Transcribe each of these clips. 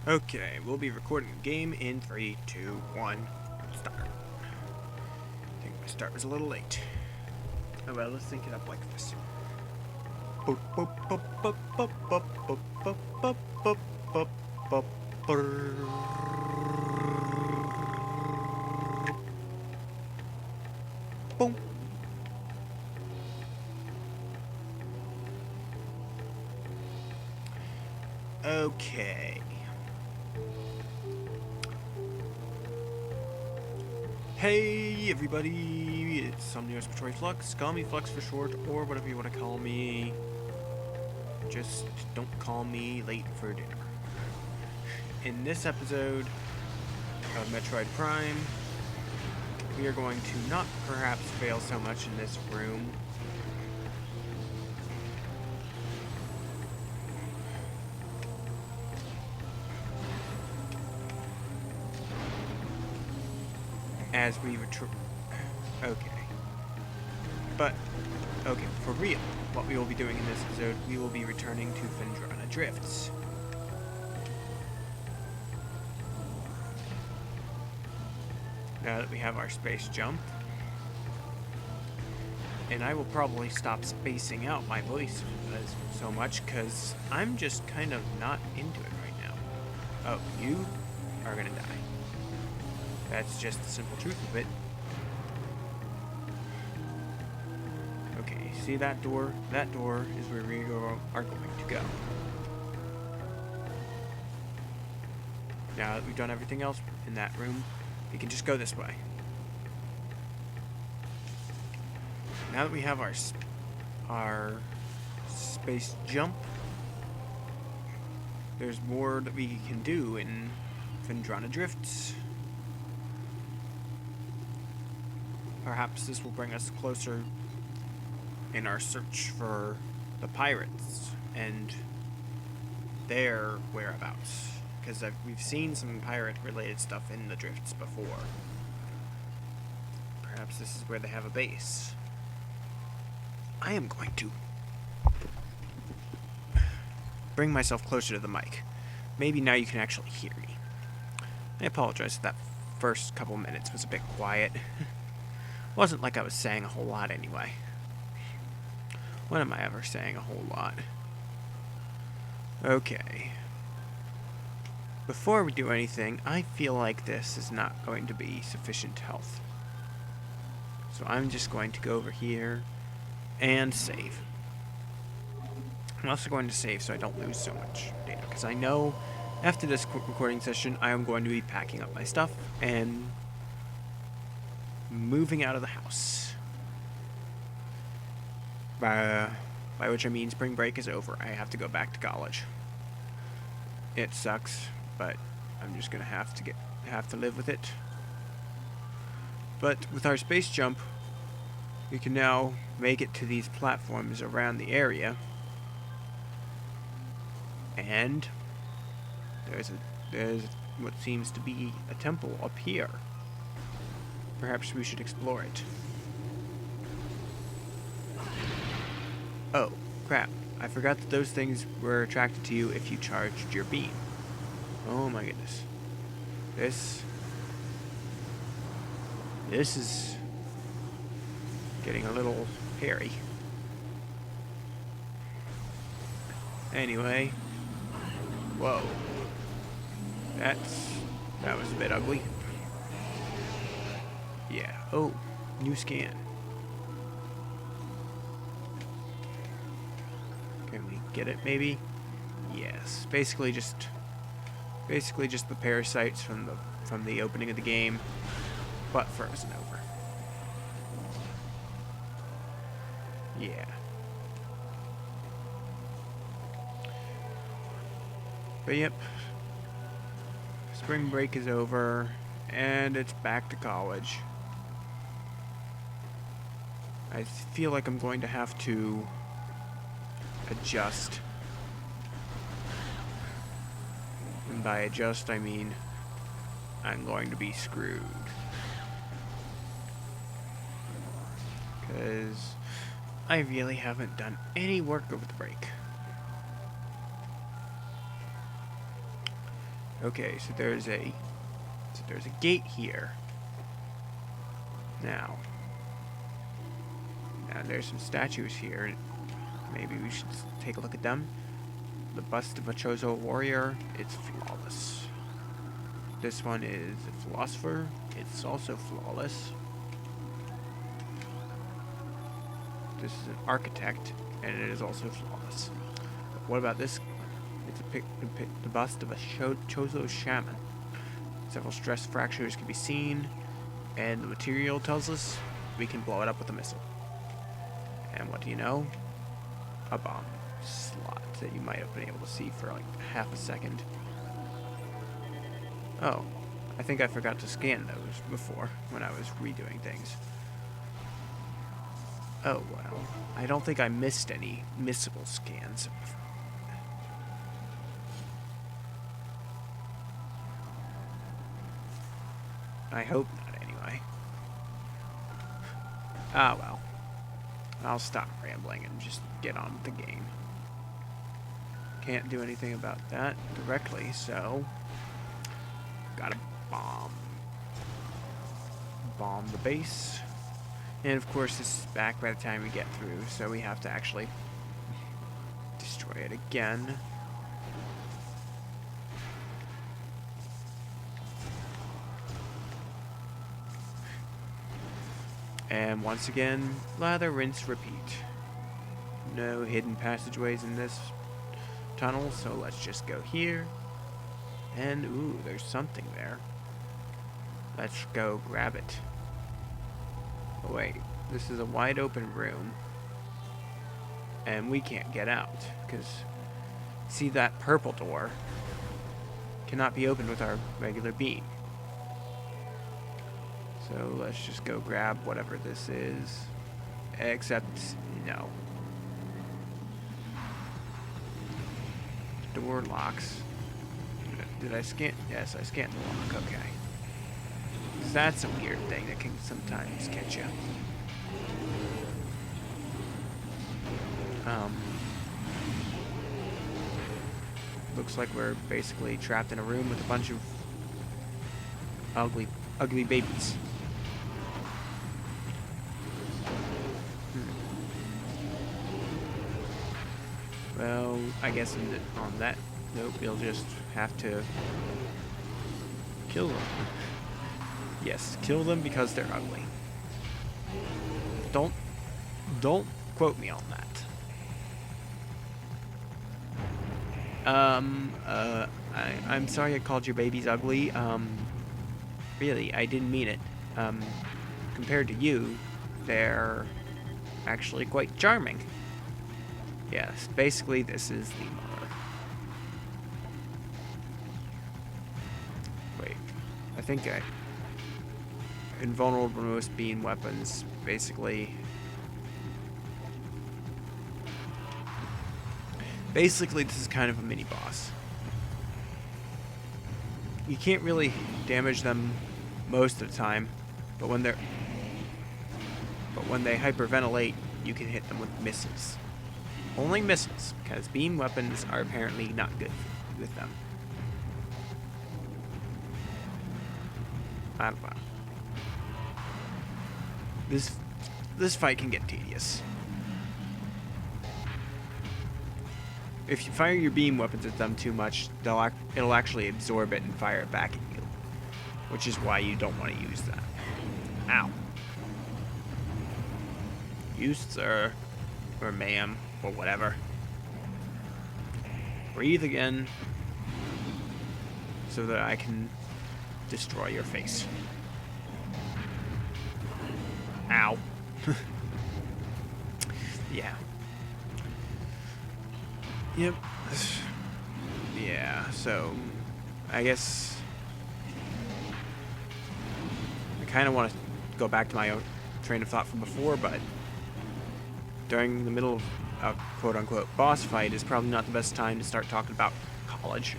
Okay, we'll be recording the game in 3, 2, 1, start. I think my start was a little late. Oh well, let's sync it up like this. Boop, boop, boop, boop, boop, boop, boop, boop, boop, boop, boop, boop, brrrr. Boom. Okay. Hey everybody, it's Metroid Flux, call me Flux for short, or whatever you want to call me. Just don't call me late for dinner. In this episode of Metroid Prime, we are going to not perhaps fail so much in this room. As we okay, for real, what we will be doing in this episode, we will be returning to Phendrana Drifts. Now that we have our space jump, and I will probably stop spacing out my voice so much, because I'm just kind of not into it right now. Oh, you are gonna die. That's just the simple truth of it. Okay, see that door? That door is where we are going to go. Now that we've done everything else in that room, we can just go this way. Now that we have our space jump, there's more that we can do in Phendrana Drifts. Perhaps this will bring us closer in our search for the pirates and their whereabouts. Because we've seen some pirate-related stuff in the Drifts before. Perhaps this is where they have a base. I am going to bring myself closer to the mic. Maybe now you can actually hear me. I apologize if that first couple minutes was a bit quiet. Wasn't like I was saying a whole lot anyway. When am I ever saying a whole lot? Okay. Before we do anything, I feel like this is not going to be sufficient health. So I'm just going to go over here and save. I'm also going to save so I don't lose so much data, because I know after this recording session I am going to be packing up my stuff and moving out of the house. By which I mean spring break is over. I have to go back to college. It sucks, but I'm just gonna have to live with it. But with our space jump, we can now make it to these platforms around the area. And there's what seems to be a temple up here. Perhaps we should explore it. Oh, crap. I forgot that those things were attracted to you if you charged your beam. Oh my goodness. This is getting a little hairy. Anyway. Whoa. That was a bit ugly. Yeah. Oh, new scan. Can we get it maybe? Yes. Basically just the parasites from the opening of the game, but frozen over. Yeah. But yep. Spring break is over and it's back to college. I feel like I'm going to have to adjust. And by adjust, I mean I'm going to be screwed. Because I really haven't done any work over the break. Okay, so there's a gate here. Now there's some statues here. Maybe we should take a look at them. The bust of a Chozo warrior, it's flawless. This one is a philosopher, it's also flawless. This is an architect, and it is also flawless. But what about this? It's the bust of a Chozo shaman. Several stress fractures can be seen, and the material tells us we can blow it up with a missile. And what do you know? A bomb slot that you might have been able to see for like half a second. Oh, I think I forgot to scan those before when I was redoing things. Oh well, I don't think I missed any missable scans. I hope not, anyway. Ah well. I'll stop rambling and just get on with the game. Can't do anything about that directly, so gotta bomb the base. And of course this is back by the time we get through, so we have to actually destroy it again. And once again, lather, rinse, repeat. No hidden passageways in this tunnel, so let's just go here. And, ooh, there's something there. Let's go grab it. Oh, wait, this is a wide open room. And we can't get out, because, see that purple door cannot be opened with our regular beam. So let's just go grab whatever this is. Except, no. Door locks. Did I scan? Yes, I scanned the lock. Okay. That's a weird thing that can sometimes catch you. Looks like we're basically trapped in a room with a bunch of ugly babies. Well, I guess on that note, we'll just have to kill them. Yes, kill them because they're ugly. Don't quote me on that. I'm sorry I called your babies ugly. Really, I didn't mean it. Compared to you, they're actually quite charming. Yes, basically this is the mother. Wait, I think invulnerable to most beam weapons, basically this is kind of a mini boss. You can't really damage them most of the time, but when they hyperventilate, you can hit them with missiles. Only missiles, because beam weapons are apparently not good with them. I don't know. This fight can get tedious. If you fire your beam weapons at them too much, it'll actually absorb it and fire it back at you, which is why you don't want to use that. Ow. You, sir, or ma'am, or whatever. Breathe again, so that I can destroy your face. Ow. Yeah. Yep. Yeah, so I guess I kind of want to go back to my own train of thought from before, but during the middle of a quote-unquote boss fight is probably not the best time to start talking about college.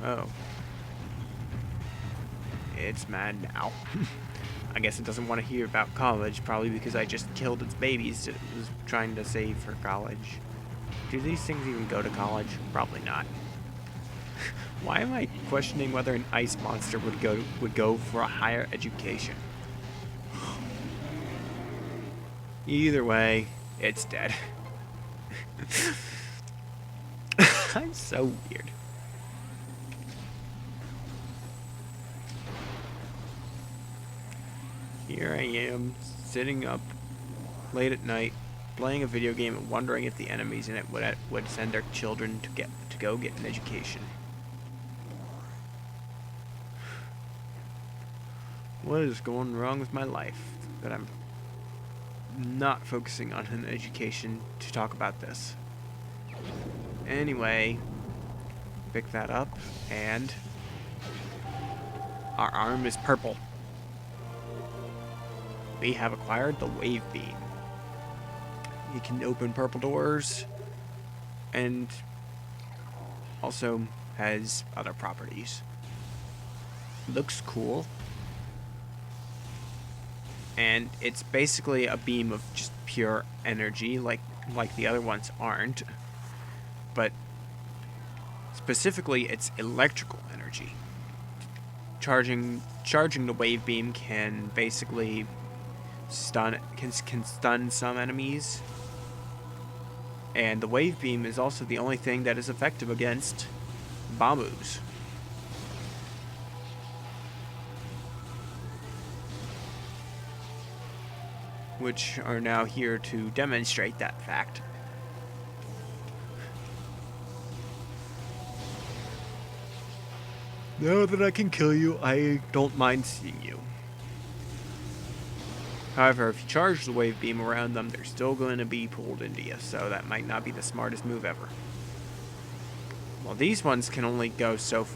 Oh. It's mad now. I guess it doesn't want to hear about college, probably because I just killed its babies it was trying to save for college. Do these things even go to college? Probably not. Why am I questioning whether an ice monster would go for a higher education? Either way, it's dead. I'm so weird. Here I am, sitting up late at night, playing a video game and wondering if the enemies in it would send their children to go get an education. What is going wrong with my life that I'm not focusing on an education to talk about this? Anyway, pick that up, and our arm is purple. We have acquired the wave beam. You can open purple doors, and also has other properties. Looks cool. And it's basically a beam of just pure energy, like the other ones aren't. But specifically, it's electrical energy. Charging the wave beam can basically stun some enemies. And the wave beam is also the only thing that is effective against Bamus. Which are now here to demonstrate that fact. Now that I can kill you, I don't mind seeing you. However, if you charge the wave beam around them, they're still going to be pulled into you, so that might not be the smartest move ever. Well, these ones can only get so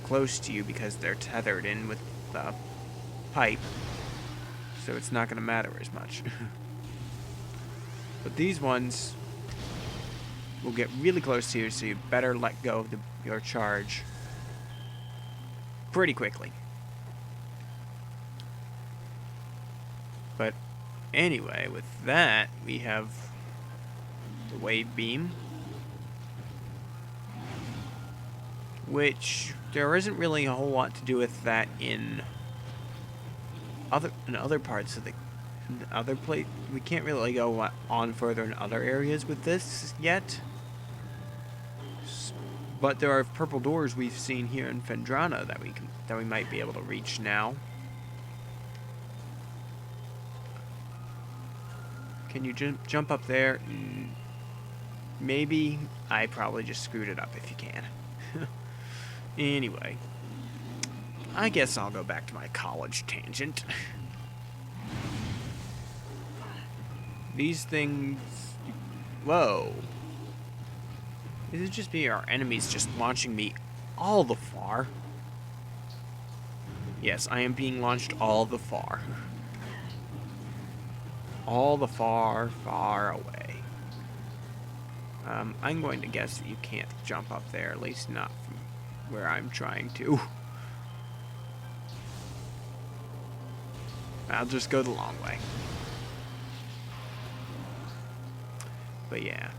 close to you because they're tethered in with the pipe. So it's not going to matter as much. But these ones will get really close to you, so you better let go of your charge pretty quickly. But anyway, with that, we have the wave beam, which there isn't really a whole lot to do with that in other parts of the other place. We can't really go on further in other areas with this yet. But there are purple doors we've seen here in Phendrana that we might be able to reach now. Can you jump up there? Maybe. I probably just screwed it up if you can. Anyway, I guess I'll go back to my college tangent. These things... Whoa. Is it just me or are enemies just launching me all the far? Yes, I am being launched all the far. All the far, far away. I'm going to guess that you can't jump up there, at least not from where I'm trying to. I'll just go the long way. But yeah.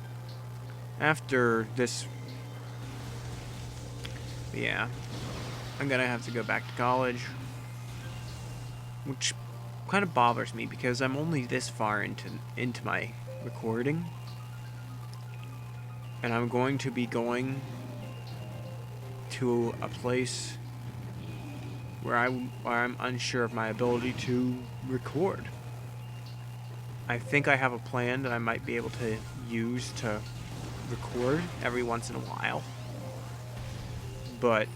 After this... Yeah. I'm gonna have to go back to college. Which kind of bothers me because I'm only this far into my recording. And I'm going to be going to a place where I'm unsure of my ability to record. I think I have a plan that I might be able to use to record every once in a while. But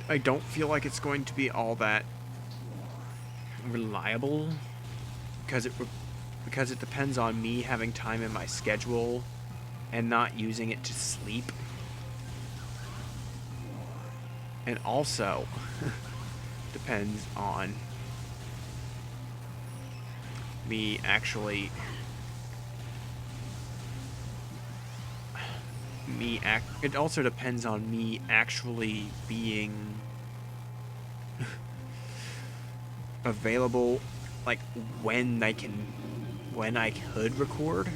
I don't feel like it's going to be all that reliable because it depends on me having time in my schedule and not using it to sleep. And also depends on me actually it also depends on me actually being available, like when I could record,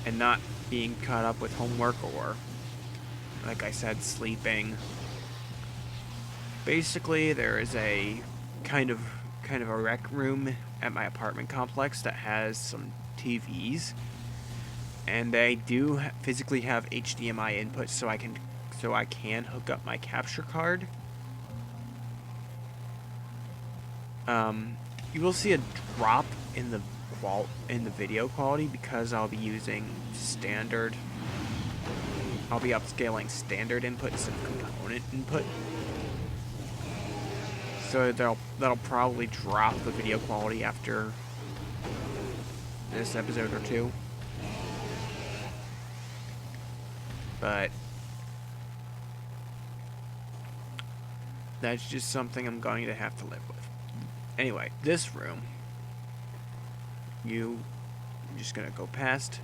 and not being caught up with homework or, like I said, sleeping. Basically, there is a kind of a rec room at my apartment complex that has some TVs, and they do physically have HDMI input, so I can hook up my capture card. You will see a drop in the video quality because I'll be using standard. I'll be upscaling standard input instead of component input. So that'll probably drop the video quality after this episode or two. But that's just something I'm going to have to live with. Anyway, this room, I'm just gonna go past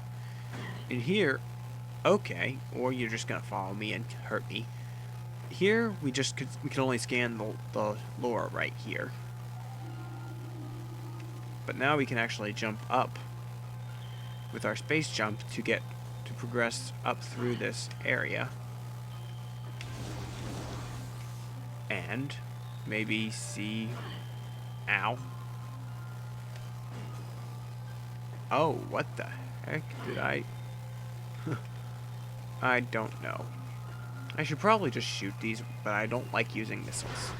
in here. Okay, or you're just gonna follow me and hurt me. Here we can only scan the lore right here, but now we can actually jump up with our space jump to progress up through this area and maybe see. Ow. Oh, what the heck did I... I don't know. I should probably just shoot these, but I don't like using missiles.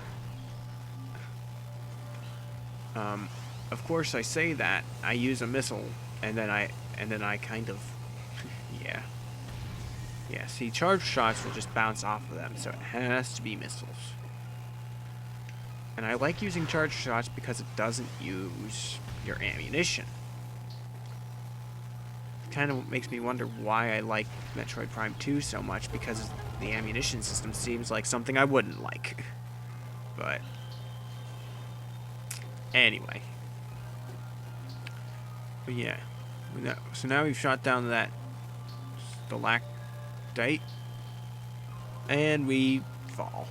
Of course I say that, I use a missile, and then I kind of... yeah. Yeah, see, charged shots will just bounce off of them, so it has to be missiles. And I like using charged shots because it doesn't use your ammunition. It kind of makes me wonder why I like Metroid Prime 2 so much, because the ammunition system seems like something I wouldn't like. But anyway. But yeah. So now we've shot down that stalactite, and we fall.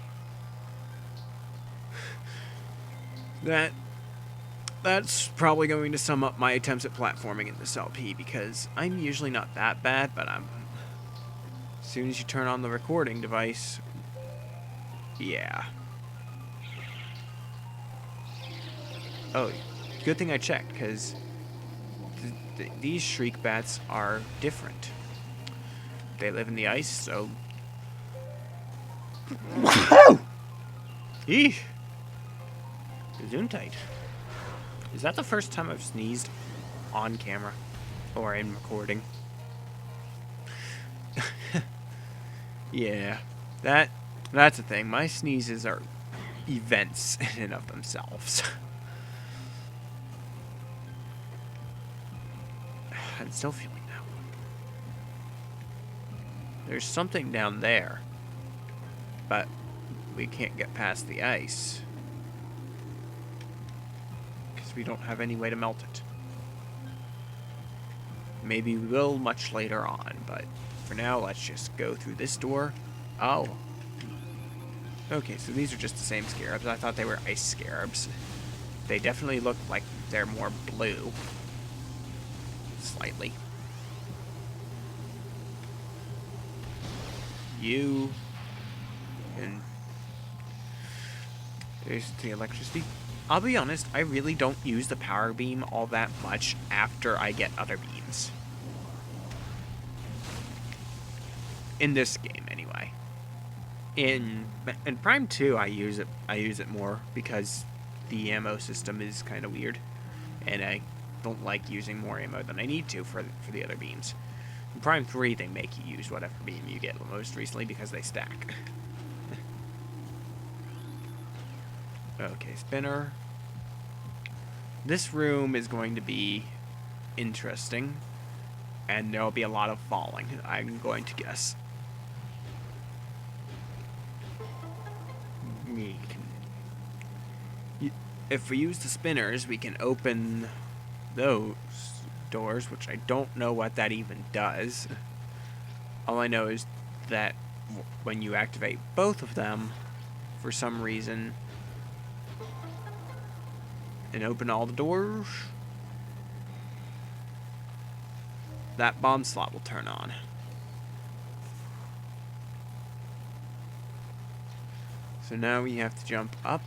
That's probably going to sum up my attempts at platforming in this LP, because I'm usually not that bad, but as soon as you turn on the recording device, yeah. Oh, good thing I checked, because these shriek bats are different. They live in the ice, so... Eesh! Gesundheit. Is that the first time I've sneezed on camera or in recording? Yeah, that's the thing. My sneezes are events in and of themselves. I'm still feeling that one. There's something down there, but we can't get past the ice. We don't have any way to melt it. Maybe we will much later on, but for now, let's just go through this door. Oh. Okay, so these are just the same scarabs. I thought they were ice scarabs. They definitely look like they're more blue. Slightly. And there's the electricity. I'll be honest, I really don't use the power beam all that much after I get other beams. In this game, anyway. In Prime 2, I use it more because the ammo system is kind of weird, and I don't like using more ammo than I need to for the other beams. In Prime 3, they make you use whatever beam you get most recently because they stack. Okay, spinner. This room is going to be interesting, and there'll be a lot of falling, I'm going to guess. If we use the spinners, we can open those doors, which I don't know what that even does. All I know is that when you activate both of them, for some reason, and open all the doors, that bomb slot will turn on. So now we have to jump up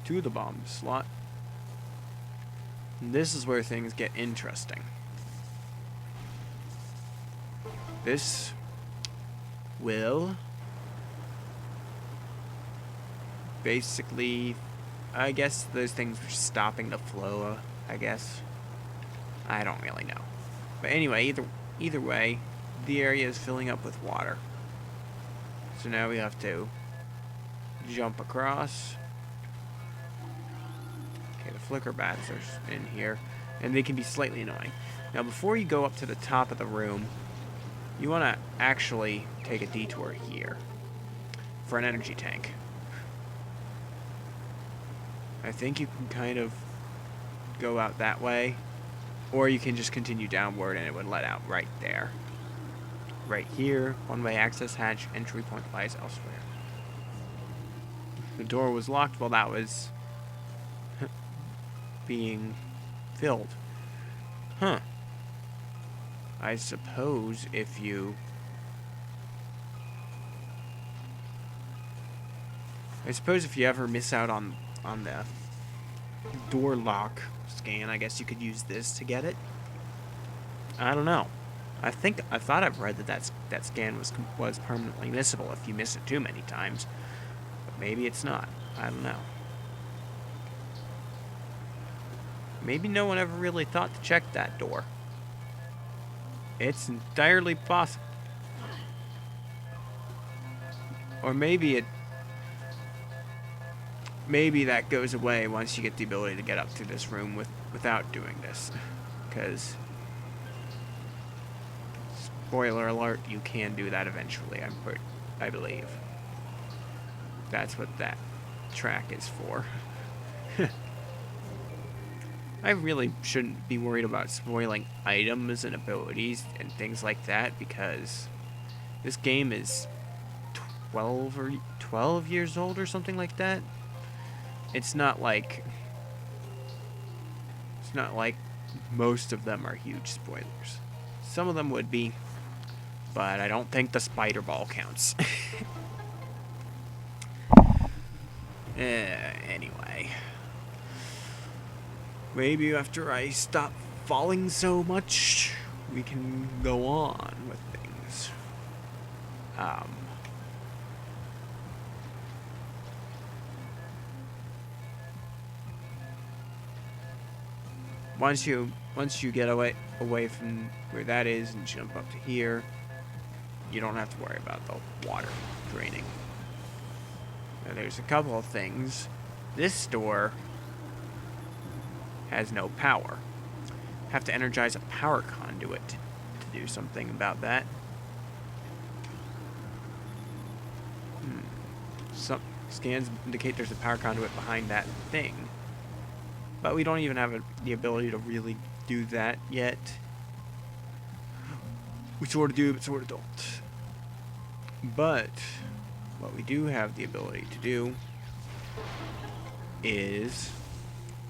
to the bomb slot. And this is where things get interesting. This will basically, I guess those things are stopping the flow, I guess. I don't really know. But anyway, either way, the area is filling up with water. So now we have to jump across. Okay, the flicker bats are in here, and they can be slightly annoying. Now, before you go up to the top of the room, you want to actually take a detour here for an energy tank. I think you can kind of go out that way, or you can just continue downward and it would let out right there. Right here, one-way access hatch, entry point lies elsewhere. The door was locked while that was being filled. Huh. I suppose if you... ever miss out on the door lock scan, I guess you could use this to get it. I don't know. I thought I've read that scan was permanently missable if you miss it too many times. But maybe it's not. I don't know. Maybe no one ever really thought to check that door. It's entirely possible. Or maybe that goes away once you get the ability to get up to this room without doing this. Because, spoiler alert, you can do that eventually, I believe. That's what that track is for. I really shouldn't be worried about spoiling items and abilities and things like that, because this game is 12 years old or something like that. It's not like most of them are huge spoilers. Some of them would be, but I don't think the spider ball counts. Anyway. Maybe after I stop falling so much, we can go on with things. Once you get away from where that is and jump up to here, you don't have to worry about the water draining. Now, there's a couple of things. This door has no power. Have to energize a power conduit to do something about that. Some scans indicate there's a power conduit behind that thing. But we don't even have the ability to really do that yet. We sort of do, but sort of don't. But what we do have the ability to do is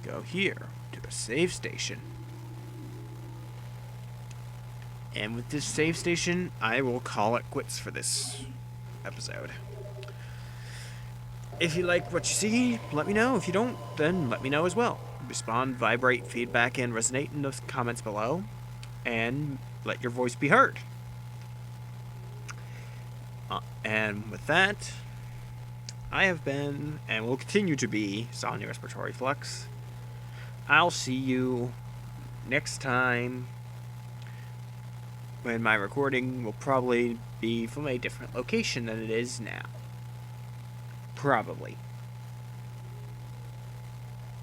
go here to a save station. And with this save station, I will call it quits for this episode. If you like what you see, let me know. If you don't, then let me know as well. Respond, vibrate, feedback, and resonate in those comments below. And let your voice be heard. And with that, I have been, and will continue to be, Somnia Respiratory Flux. I'll see you next time, when my recording will probably be from a different location than it is now. Probably.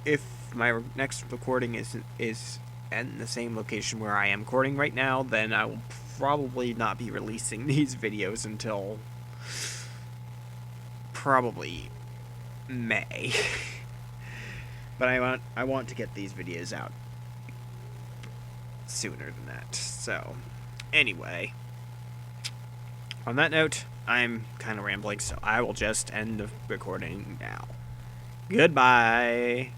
If my next recording is in the same location where I am recording right now, then I will probably not be releasing these videos until probably May. But I want to get these videos out sooner than that. So, anyway, on that note, I'm kind of rambling, so I will just end the recording now. Goodbye.